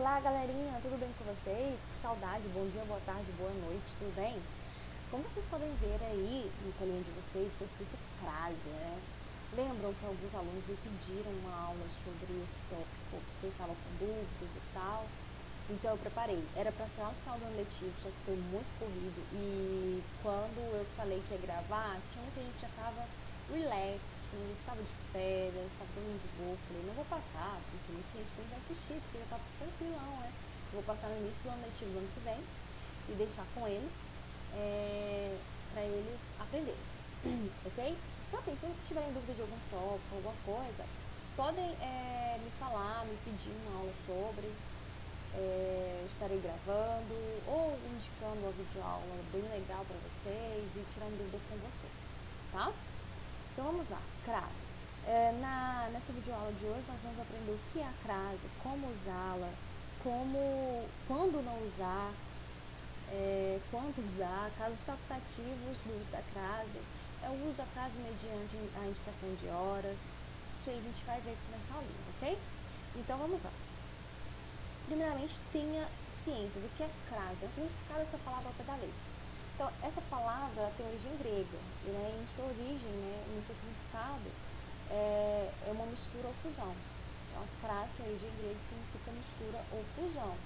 Olá, galerinha, tudo bem com vocês? Que saudade, bom dia, boa tarde, boa noite, tudo bem? Como vocês podem ver aí no colinho de vocês, está escrito crase, né? Lembram que alguns alunos me pediram uma aula sobre esse tópico, porque estavam com dúvidas e tal. Então eu preparei, era para ser lá no final do ano letivo, só que foi muito corrido e quando eu falei que ia gravar, tinha muita gente que já estava relax, já estava de férias, estava todo mundo de boa. Falei, não vou passar, porque muita gente tem que assistir, porque já tá tranquilão, né? Vou passar no início do ano letivo do ano que vem e deixar com eles, para eles aprenderem, ok? Então assim, se vocês tiverem dúvida de algum tópico, alguma coisa, podem me falar, me pedir uma aula sobre. Eu estarei gravando ou indicando uma videoaula bem legal para vocês e tirando dúvida com vocês, tá? Então vamos lá, crase. Nessa videoaula de hoje nós vamos aprender o que é a crase, como usá-la, quando não usar, quanto usar, casos facultativos do uso da crase, o uso da crase mediante a indicação de horas. Isso aí a gente vai ver aqui nessa aulinha, ok? Então vamos lá. Primeiramente, tenha ciência do que é crase, o significado dessa palavra ao pé da letra. Então, essa palavra tem origem grega, e em sua origem, no seu significado, é uma mistura ou fusão. Então, a crase tem origem grega e significa mistura ou fusão.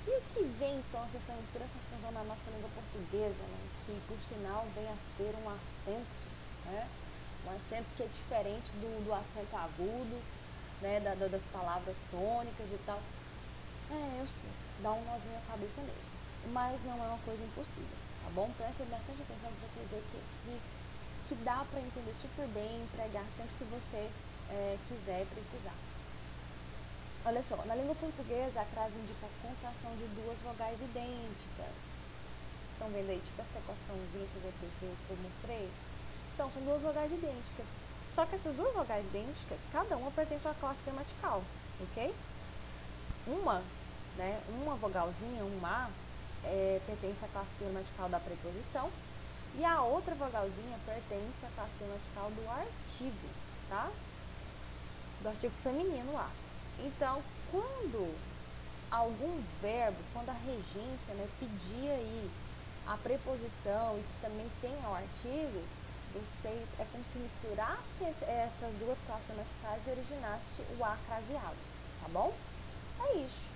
E o que vem, então, essa mistura, essa fusão na nossa língua portuguesa, que, por sinal, vem a ser um acento, um acento que é diferente do acento agudo, das palavras tônicas e tal. Eu sei, dá um nozinho na cabeça mesmo, mas não é uma coisa impossível, tá bom? Prestem bastante atenção para vocês verem que dá para entender super bem, empregar sempre que você quiser e precisar. Olha só, na língua portuguesa a crase indica a contração de duas vogais idênticas. Estão vendo aí, tipo essa equaçãozinha, esse exemplozinho que eu mostrei? Então, são duas vogais idênticas, só que essas duas vogais idênticas, cada uma pertence a uma classe gramatical, ok? Uma vogalzinha, um A, pertence à classe gramatical da preposição e a outra vogalzinha pertence à classe gramatical do artigo, tá? Do artigo feminino A. Então, quando algum verbo, quando a regência pedir aí a preposição e que também tenha o artigo, é como se misturasse essas duas classes gramaticais e originasse o A craseado, tá bom? É isso,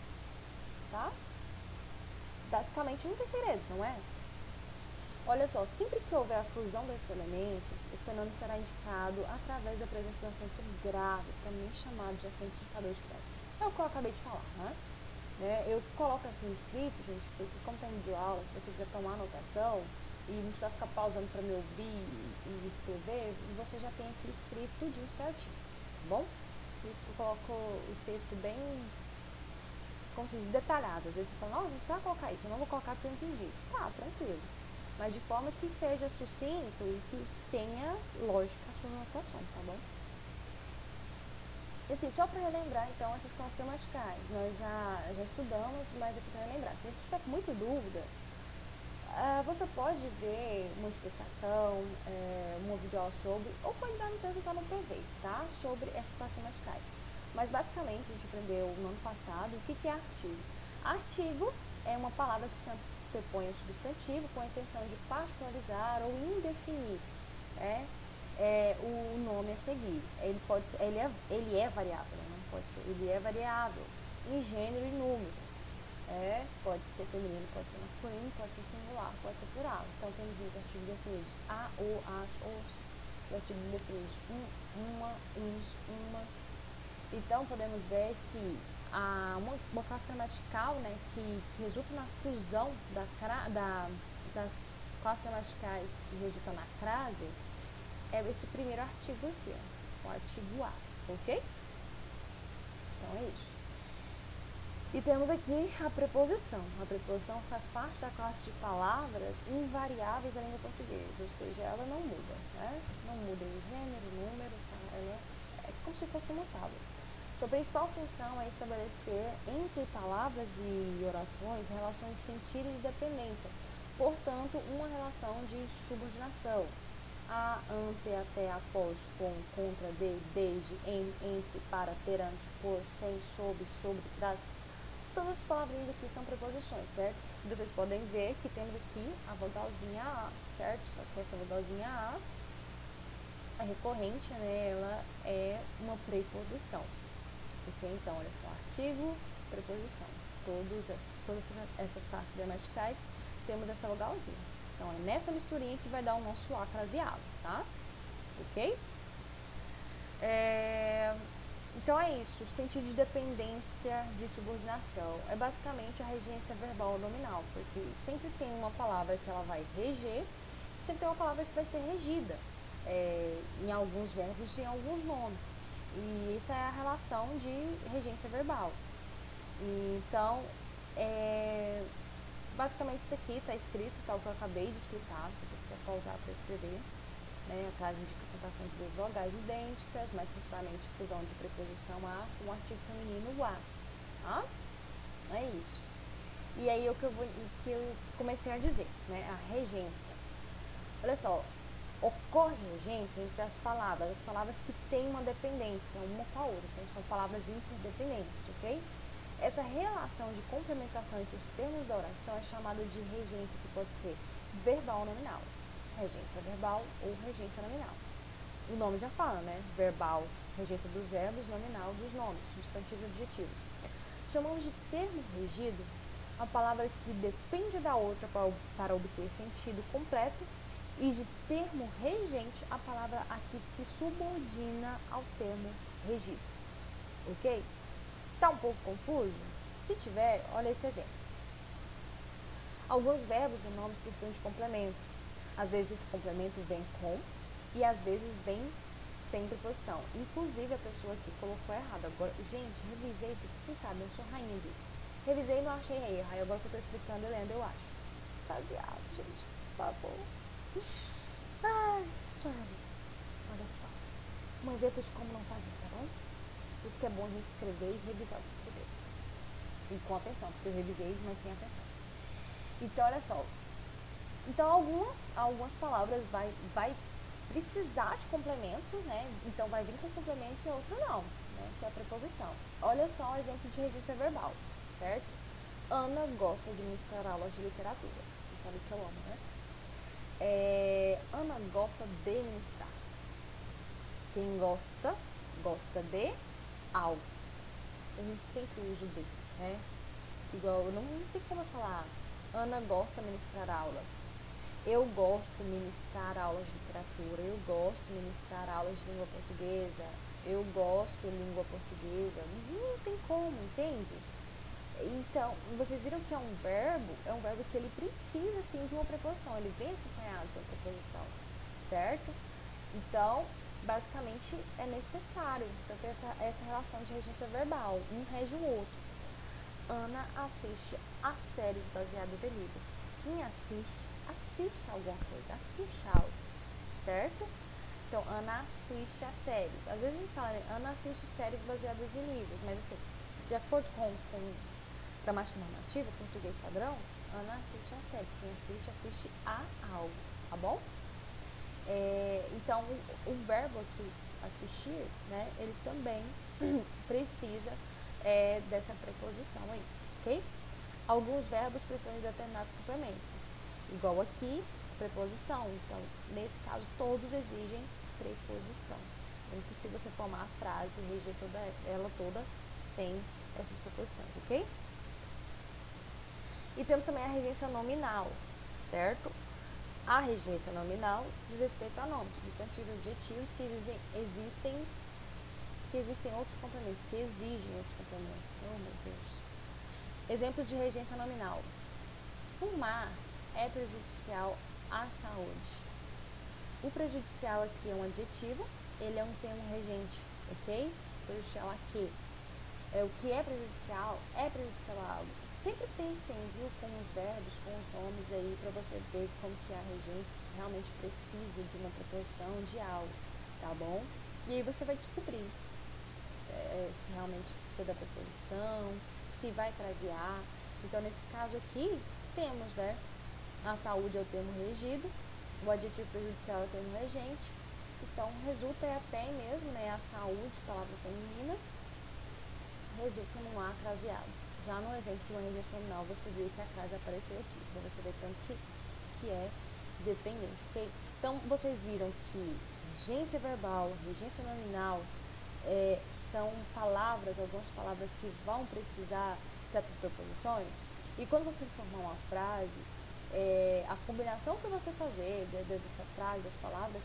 tá? Basicamente não tem segredo, não é? Olha só, sempre que houver a fusão desses elementos, o fenômeno será indicado através da presença do acento grave, também chamado de acento indicador de crase. É o que eu acabei de falar, Eu coloco assim escrito, gente, porque como tem videoaula, se você quiser tomar anotação e não precisa ficar pausando para me ouvir e escrever, você já tem aqui escrito tudinho certinho, tá bom? Por isso que eu coloco o texto bem, como se diz, detalhado. Às vezes você fala, nossa, não precisa colocar isso, eu não vou colocar porque eu não entendi. Tá, tranquilo. Mas de forma que seja sucinto e que tenha lógica as suas anotações, tá bom? E assim, só para relembrar, então, essas classes gramaticais, nós já estudamos, mas aqui para relembrar. Se você tiver com muita dúvida, você pode ver uma explicação, uma videoaula sobre, ou pode dar me perguntar no PV, tá? Sobre essas classes gramaticais. Mas basicamente a gente aprendeu no ano passado o que é artigo. Artigo é uma palavra que se antepõe ao substantivo com a intenção de particularizar ou indefinir o nome a seguir. Ele é variável, não pode ser. Ele é variável em gênero e número. Pode ser feminino, pode ser masculino, pode ser singular, pode ser plural. Então temos os artigos definidos a, o, as, os. Os artigos indefinidos uma, uns, umas. Então podemos ver que uma classe gramatical que resulta na fusão das classes gramaticais que resulta na crase é esse primeiro artigo aqui, o artigo A, ok? Então é isso. E temos aqui a preposição. A preposição faz parte da classe de palavras invariáveis da língua portuguesa, ou seja, ela não muda, Não muda em gênero, número, tá? Ela é como se fosse imutável. Sua principal função é estabelecer entre palavras e orações relações de sentido e de dependência, portanto, uma relação de subordinação. A, ante, até, após, com, contra, de, desde, em, entre, para, perante, por, sem, sob, sobre, trás. todas essas palavrinhas aqui são preposições, certo? E vocês podem ver que temos aqui a vogalzinha A, certo? Só que essa vogalzinha A recorrente, né? Ela é uma preposição. Ok? Então, olha só, artigo, preposição. Todas essas classes gramaticais temos essa vogalzinha. Então, é nessa misturinha que vai dar o nosso A craseado, tá? Ok? Então é isso, sentido de dependência de subordinação. É basicamente a regência verbal nominal, porque sempre tem uma palavra que ela vai reger, e sempre tem uma palavra que vai ser regida, em alguns verbos e em alguns nomes. E essa é a relação de regência verbal. Então, basicamente isso aqui está escrito, tal que eu acabei de explicar, se você quiser pausar para escrever. A frase indica a contação de duas vogais idênticas, mais precisamente fusão de preposição a com o artigo feminino a. Tá? É isso. E aí o que eu comecei a dizer, né? A regência. Olha só, ocorre regência entre as palavras que têm uma dependência uma com a outra, então são palavras interdependentes, ok? Essa relação de complementação entre os termos da oração é chamada de regência, que pode ser verbal ou nominal. Regência verbal ou regência nominal. O nome já fala, né? Verbal, regência dos verbos, nominal dos nomes, substantivos e adjetivos. Chamamos de termo regido a palavra que depende da outra para obter sentido completo, e de termo regente a palavra a que se subordina ao termo regido. Ok? Está um pouco confuso? Se tiver, olha esse exemplo. Alguns verbos e nomes precisam de complemento. Às vezes esse complemento vem com e às vezes vem sem preposição. Inclusive a pessoa que colocou errado. Agora, gente, revisei isso aqui, vocês sabem, eu sou rainha disso. Revisei e não achei erro. Aí agora que eu estou explicando e lendo, eu acho. Baseado, gente, por favor. Ai, sorry. Olha só. Um exemplo de como não fazer, tá bom? Por isso que é bom a gente escrever e revisar o que escrever. E com atenção, porque eu revisei, mas sem atenção. Então, olha só. Então, algumas palavras vai precisar de complemento, né? Então, vai vir com complemento e outra não, né? Que é a preposição. Olha só um exemplo de regência verbal, certo? Ana gosta de ministrar aulas de literatura. Vocês sabem que eu amo, né? Ana gosta de ministrar. Quem gosta, gosta de algo. A gente sempre usa o de, né? Igual, não tem como eu falar Ana gosta de ministrar aulas. Eu gosto de ministrar aulas de literatura. Eu gosto de ministrar aulas de língua portuguesa. Eu gosto de língua portuguesa. Não tem como, entende? Então, vocês viram que é um verbo que ele precisa, sim, de uma preposição. Ele vem acompanhado de uma preposição, certo? Então, basicamente, é necessário ter essa relação de regência verbal. Um rege o outro. Ana assiste a séries baseadas em livros. Quem assiste alguma coisa, assiste algo, certo? Então, Ana assiste a séries. Às vezes a gente fala, né? Ana assiste séries baseadas em livros, mas assim, de acordo com gramática normativa, português padrão, Ana assiste a séries. Quem assiste a algo, tá bom? Então, o verbo aqui, assistir, né, ele também precisa dessa preposição aí, ok? Alguns verbos precisam de determinados complementos, igual aqui, preposição. Então, nesse caso, todos exigem preposição. É impossível você formar a frase e reger ela toda sem essas preposições, ok? E temos também a regência nominal, certo? A regência nominal diz respeito a nomes, substantivos e adjetivos que existem outros complementos, que exigem outros complementos. Oh, meu Deus. Exemplo de regência nominal. Fumar é prejudicial à saúde. O prejudicial aqui é um adjetivo, ele é um termo regente, ok? Prejudicial a quê? O que é prejudicial a algo. Sempre pensem, viu, com os verbos, com os nomes aí, para você ver como que é a regência, se realmente precisa de uma preposição de algo, tá bom? E aí você vai descobrir se realmente precisa da preposição, se vai crasear. Então, nesse caso aqui, temos, né, a saúde é o termo regido, o adjetivo prejudicial é o termo regente. Então, resulta até mesmo, né, a saúde, palavra feminina, resulta num A craseado. Já no exemplo de uma regência nominal, você viu que a crase apareceu aqui, para você ver tanto que é dependente, ok? Então, vocês viram que regência verbal, regência nominal, são palavras, algumas palavras que vão precisar de certas preposições. E quando você formar uma frase, a combinação que você fazer dessa frase, das palavras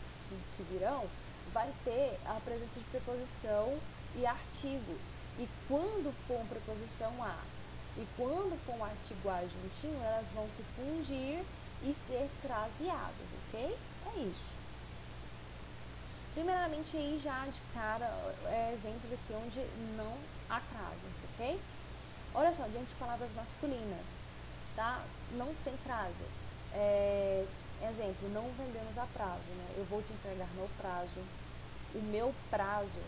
que virão, vai ter a presença de preposição e artigo. E quando for uma preposição a e quando for um artigo a juntinho, elas vão se fundir e ser craseadas, ok? É isso. Primeiramente, aí já de cara, exemplos aqui onde não há crase, ok? Olha só, diante de palavras masculinas, tá? Não tem crase. Exemplo, não vendemos a prazo, né? Eu vou te entregar no prazo. O meu prazo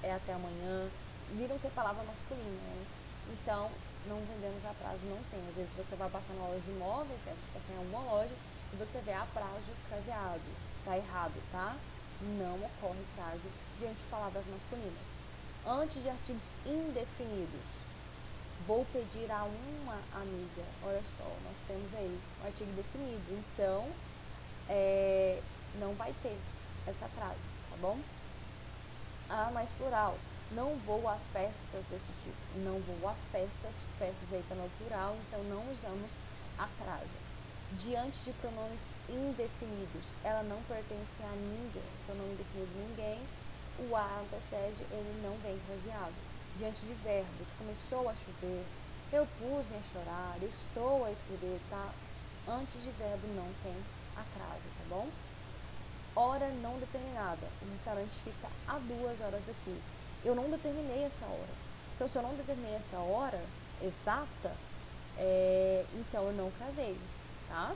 é até amanhã. Viram que é palavra masculina, né? Então, não vendemos a prazo, não tem. Às vezes você vai passar numa loja de imóveis, né? Você passa em alguma loja e você vê a prazo craseado. Tá errado, tá? Não ocorre crase diante de palavras masculinas. Antes de artigos indefinidos, vou pedir a uma amiga. Olha só, nós temos aí um artigo definido. Então, não vai ter essa crase, tá bom? Mais plural. Não vou a festas desse tipo. Não vou a festas. Festas aí tá no plural, então não usamos a crase. Diante de pronomes indefinidos, ela não pertence a ninguém. Pronome indefinido ninguém, o a antecede, ele não vem craseado. Diante de verbos, começou a chover, eu pus-me a chorar, estou a escrever, tá? Antes de verbo não tem a crase, tá bom? Hora não determinada. O restaurante fica a 2 horas daqui. Eu não determinei essa hora. Então, se eu não determinei essa hora exata, então eu não casei, tá?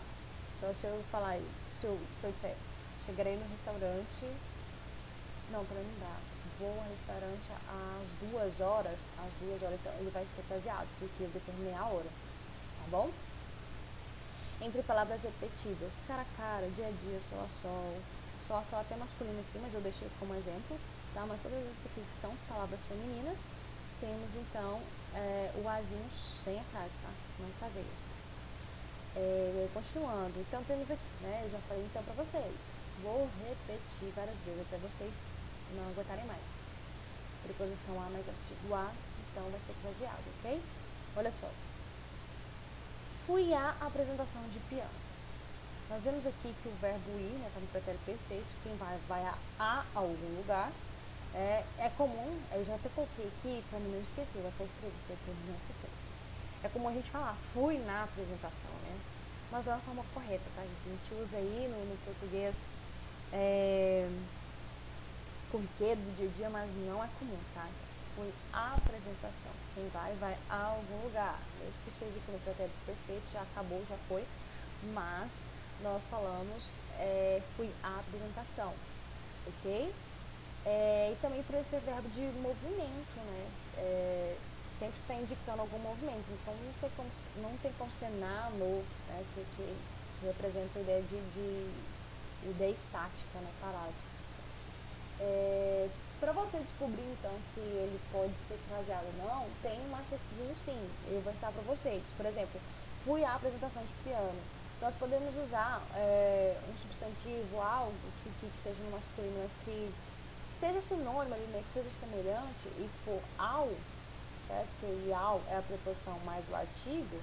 Só se eu falar, se eu disser, chegarei no restaurante, não, para lembrar, vou ao restaurante às 2 horas, então ele vai ser caseado, porque eu determinei a hora, tá bom? Entre palavras repetidas, cara a cara, dia a dia, sol a sol até masculino aqui, mas eu deixei como exemplo, tá? Mas todas essas aqui que são palavras femininas, temos então o azinho sem a crase, tá? Não caseia. Continuando, então temos aqui, né? Eu já falei então para vocês, vou repetir várias vezes até vocês não aguentarem mais. Preposição a mais artigo a, então vai ser craseado, ok? Olha só. Fui à apresentação de piano. Nós vemos aqui que o verbo ir, né, tá no pretérito perfeito, quem vai a algum lugar. É comum, eu já até coloquei aqui para mim não esquecer, eu até escrevi para mim não esquecer. É comum a gente falar, fui na apresentação, né? Mas é uma forma correta, tá, gente? A gente usa aí no português corriqueiro do dia a dia, mas não é comum, tá? Fui à apresentação. Quem vai a algum lugar. Mesmo que seja aqui no pretérito perfeito, já acabou, já foi. Mas nós falamos, fui à apresentação, ok? E também por esse verbo de movimento, né? Sempre está indicando algum movimento. Então não tem como ser na, no, né? Que representa a ideia de ideia estática, né? Parado. Para você descobrir então se ele pode ser craseado ou não, tem um macetezinho sim, eu vou estar para vocês. Por exemplo, fui à apresentação de piano. Nós podemos usar um substantivo, algo que seja no masculino, mas que seja sinônimo ali, né, que seja semelhante e for ao, certo? Que ao é a preposição mais o artigo,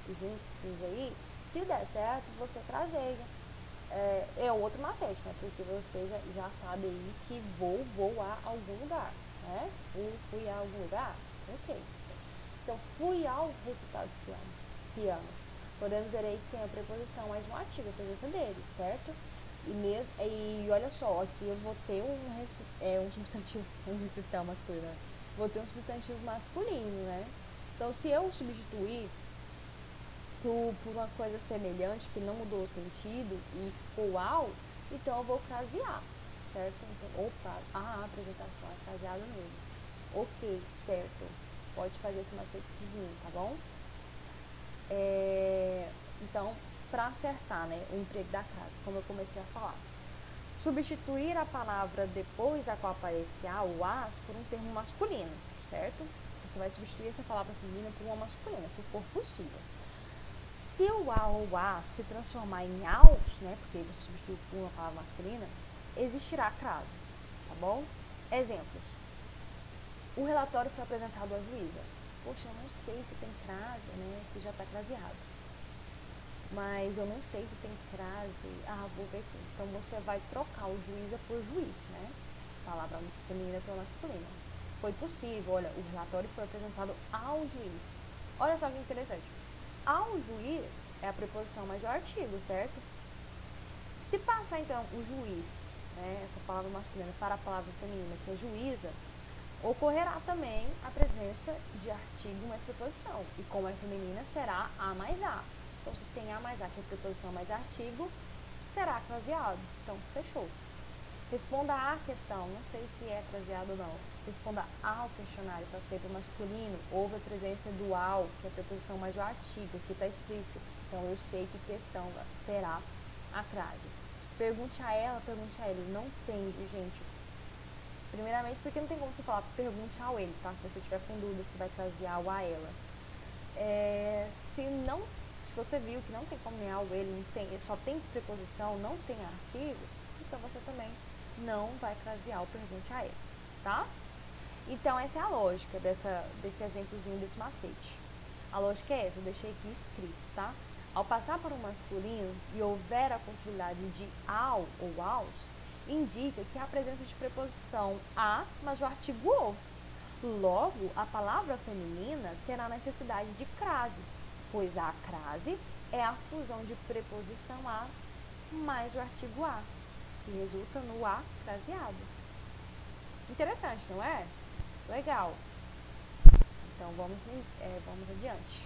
juntos aí, se der certo, você craseia. É outro macete, né? Porque você já sabe aí que vou a algum lugar, né? Fui a algum lugar? Ok. Então, fui ao recital de piano. Podemos dizer aí que tem a preposição mais um artigo, a presença dele, certo? E olha só, aqui eu vou ter um substantivo, um recital masculino, né? Vou ter um substantivo masculino, né? Então, se eu substituir por uma coisa semelhante, que não mudou o sentido e ficou ao, então eu vou crasear, certo? Então, a apresentação é craseada mesmo. Ok, certo. Pode fazer esse macetezinho, tá bom? Então, para acertar, né, o emprego da crase, como eu comecei a falar. Substituir a palavra depois da qual aparece a ou as por um termo masculino, certo? você vai substituir essa palavra feminina por uma masculina, se for possível. Se o a ou a se transformar em aos, né, porque você substituiu por uma palavra masculina, existirá crase, tá bom? Exemplos. O relatório foi apresentado à juíza. Poxa, eu não sei se tem crase, né, que já está craseado. Mas eu não sei se tem crase. Vou ver aqui. Então, você vai trocar o juíza por juiz, né? Palavra feminina pela masculina. Foi possível, olha, o relatório foi apresentado ao juiz. Olha só que interessante. Ao juiz é a preposição mais o artigo, certo? Se passar, então, o juiz, né, essa palavra masculina, para a palavra feminina, que é juíza, ocorrerá também a presença de artigo mais preposição. E como é feminina, será a mais a. Então, se tem a mais a, que é preposição mais artigo, será craseado. Então, fechou. Responda à questão, não sei se é craseado ou não. Responda ao questionário, está sempre masculino. Houve a presença do ao, que é a preposição mais o artigo, que está explícito. Então, eu sei que questão terá a crase. Pergunte a ela, pergunte a ele. Não tem, gente. Primeiramente, porque não tem como você falar pergunte ao ele, tá? Se você tiver com dúvida se vai crasear o a ela. Se você viu que não tem como nem ao ele, não tem, só tem preposição, não tem artigo, então você também não vai crasear o pergunte a ele, tá? Então, essa é a lógica desse exemplozinho, desse macete. A lógica é essa, eu deixei aqui escrito, tá? Ao passar para o masculino e houver a possibilidade de ao ou aos, indica que há a presença de preposição a, mas o artigo o. Logo, a palavra feminina terá necessidade de crase, pois a crase é a fusão de preposição a mais o artigo a, que resulta no a craseado. Interessante, não é? Legal. Então, vamos adiante.